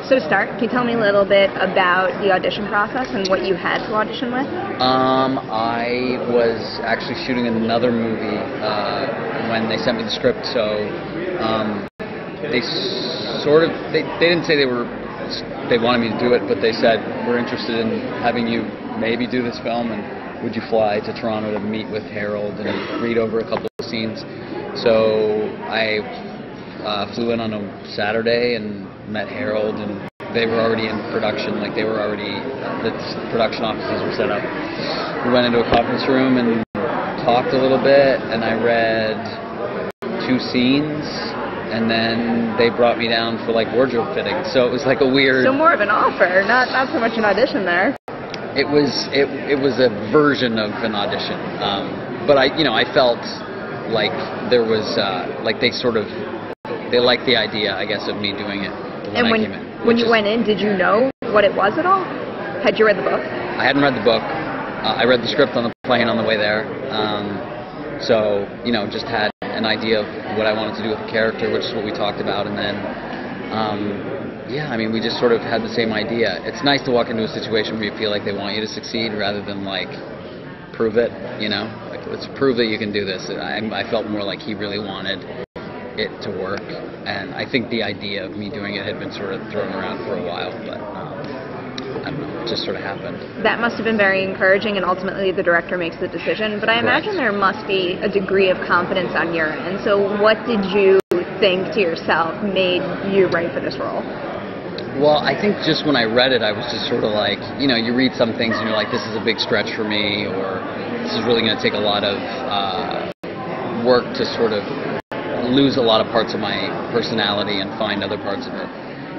So to start, can you tell me a little bit about the audition process and what you had to audition with? I was actually shooting another movie when they sent me the script, so they didn't say they wanted me to do it, but they said, we're interested in having you maybe do this film, and would you fly to Toronto to meet with Harold and read over a couple of scenes? So I flew in on a Saturday and met Harold, and they were already in production, like the production offices were set up. We went into a conference room and talked a little bit, and I read 2 scenes, and then they brought me down for like wardrobe fitting. So it was like a weird... So more of an offer, not so much an audition there. It was a version of an audition, but I felt like there was they liked the idea, I guess, of me doing it when I came in. When you went in, did you know what it was at all? Had you read the book? I hadn't read the book. I read the script on the plane on the way there. So, just had an idea of what I wanted to do with the character, which is what we talked about. And then, we just sort of had the same idea. It's nice to walk into a situation where you feel like they want you to succeed rather than, like, prove it, Like, let's prove that you can do this. I felt more like he really wanted it to work, and I think the idea of me doing it had been sort of thrown around for a while, but I don't know, it just sort of happened. That must have been very encouraging, and ultimately the director makes the decision, but I imagine there must be a degree of confidence on your end. So what did you think to yourself made you right for this role? Well, I think just when I read it, I was just sort of like, you read some things and you're like, this is a big stretch for me, or this is really going to take a lot of work to sort of lose a lot of parts of my personality and find other parts of it.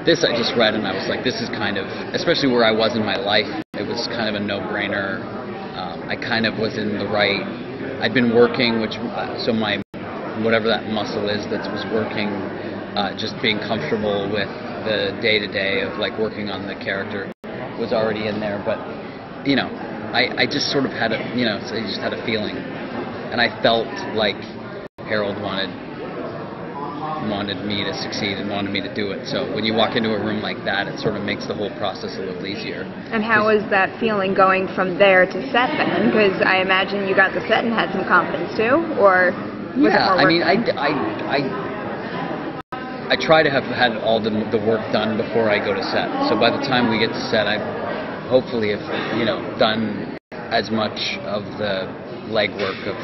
This I just read and I was like, this is kind of, especially where I was in my life, it was kind of a no-brainer. I kind of was in the right, I'd been working, so my, whatever that muscle is that was working, just being comfortable with the day-to-day of like working on the character was already in there, but I just sort of had I just had a feeling, and I felt like Harold wanted me to succeed and wanted me to do it. So when you walk into a room like that, it sort of makes the whole process a little easier. And how was that feeling going from there to set then? Because I imagine you got to set and had some confidence too, or was it more work? I mean, I try to have had all the work done before I go to set. So by the time we get to set, I hopefully have done as much of the legwork of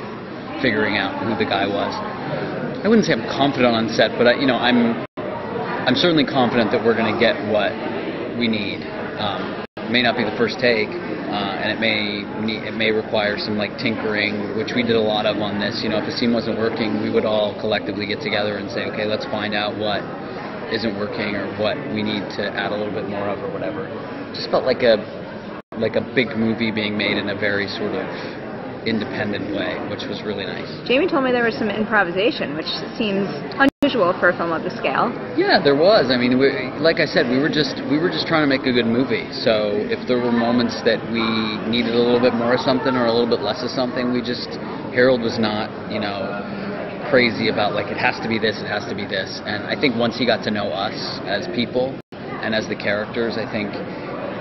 figuring out who the guy was. I wouldn't say I'm confident on set, but I'm certainly confident that we're going to get what we need. It may not be the first take, and it may require some like tinkering, which we did a lot of on this. If a scene wasn't working, we would all collectively get together and say, okay, let's find out what isn't working or what we need to add a little bit more of or whatever. It just felt like a big movie being made in a very sort of independent way, which was really nice. Jamie told me there was some improvisation, which seems unusual for a film of this scale. Yeah, there was. I mean, like I said, we were just trying to make a good movie. So if there were moments that we needed a little bit more of something or a little bit less of something, Harold was not, crazy about like it has to be this, it has to be this. And I think once he got to know us as people and as the characters, I think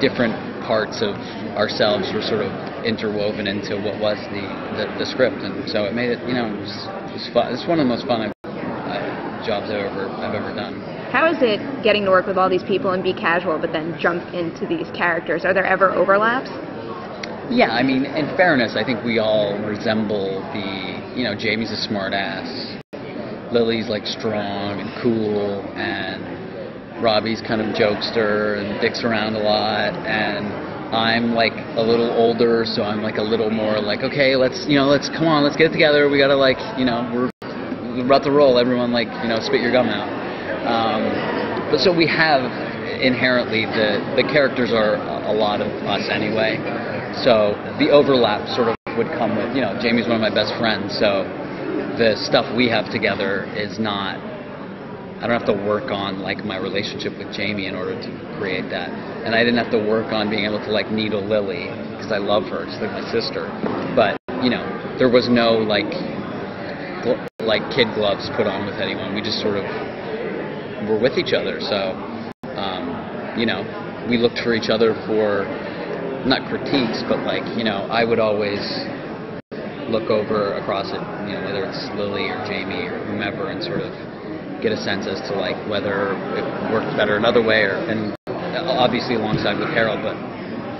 different parts of ourselves were sort of interwoven into what was the script, and so it made it, it was fun. It's one of the most fun jobs I've ever done. How is it getting to work with all these people and be casual, but then jump into these characters? Are there ever overlaps? Yeah, I mean, in fairness, I think we all resemble Jamie's a smart ass, Lily's like strong and cool, and Robbie's kind of jokester and dicks around a lot, and I'm like a little older, so I'm like a little more like, okay, let's come on, let's get it together. We gotta we're about to roll. Everyone spit your gum out. But so we have inherently the characters are a lot of us anyway. So the overlap sort of would come with Jamie's one of my best friends, so the stuff we have together is not. I don't have to work on like my relationship with Jamie in order to create that, and I didn't have to work on being able to like needle Lily because I love her, she's like my sister. But there was no like kid gloves put on with anyone. We just sort of were with each other. So you know, we looked for each other for, not critiques, but like, you know, I would always look over across it, you know, whether it's Lily or Jamie or whomever, and sort of get a sense as to like whether it worked better another way, or, and obviously alongside with Harold, but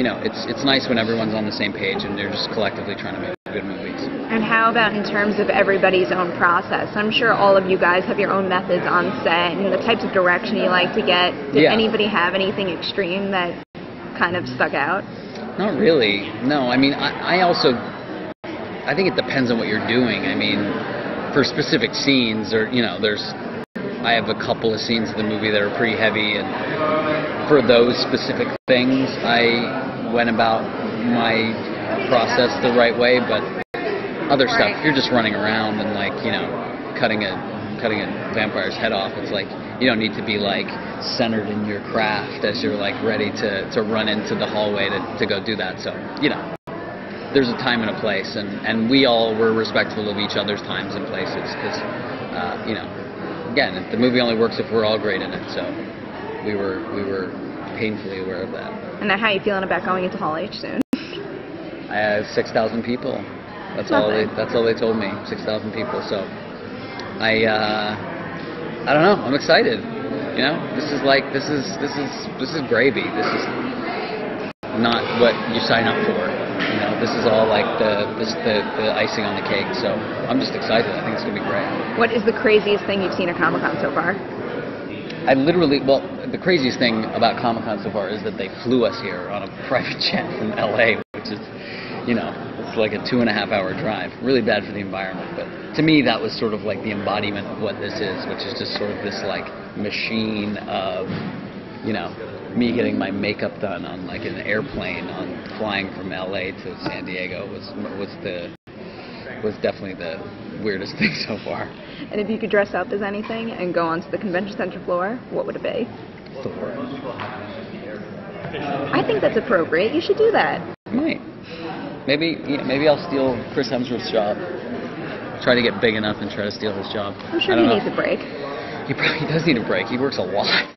you know, it's nice when everyone's on the same page and they're just collectively trying to make good movies. And how about in terms of everybody's own process? I'm sure all of you guys have your own methods on set and the types of direction you like to get. Did anybody have anything extreme that kind of stuck out? Not really. No, I mean, I think it depends on what you're doing. I mean, for specific scenes, or you know, I have a couple of scenes of the movie that are pretty heavy, and for those specific things, I went about my process the right way. But other stuff, if you're just running around and like, you know, cutting a vampire's head off, it's like you don't need to be like centered in your craft as you're like ready to run into the hallway to go do that. So, you know, there's a time and a place, and we all were respectful of each other's times and places, because, you know, again, the movie only works if we're all great in it, so we were painfully aware of that. And how are you feeling about going into Hall H soon? I have 6,000 people. That's all they told me, 6,000 people, so I don't know, I'm excited. You know, this is gravy. This is not what you sign up for. You know, this is all like the icing on the cake. So I'm just excited. I think it's gonna be great. What is the craziest thing you've seen at Comic-Con so far? The craziest thing about Comic-Con so far is that they flew us here on a private jet from LA, which is, you know, it's like a 2.5-hour drive. Really bad for the environment, but to me that was sort of like the embodiment of what this is, which is just sort of this like machine of, you know, me getting my makeup done on like an airplane on flying from LA to San Diego was definitely the weirdest thing so far. And if you could dress up as anything and go onto the convention center floor, what would it be? Thor. I think that's appropriate. You should do that. Might. Maybe I'll steal Chris Hemsworth's job. Try to get big enough and try to steal his job. I'm sure he needs a break. He probably does need a break. He works a lot.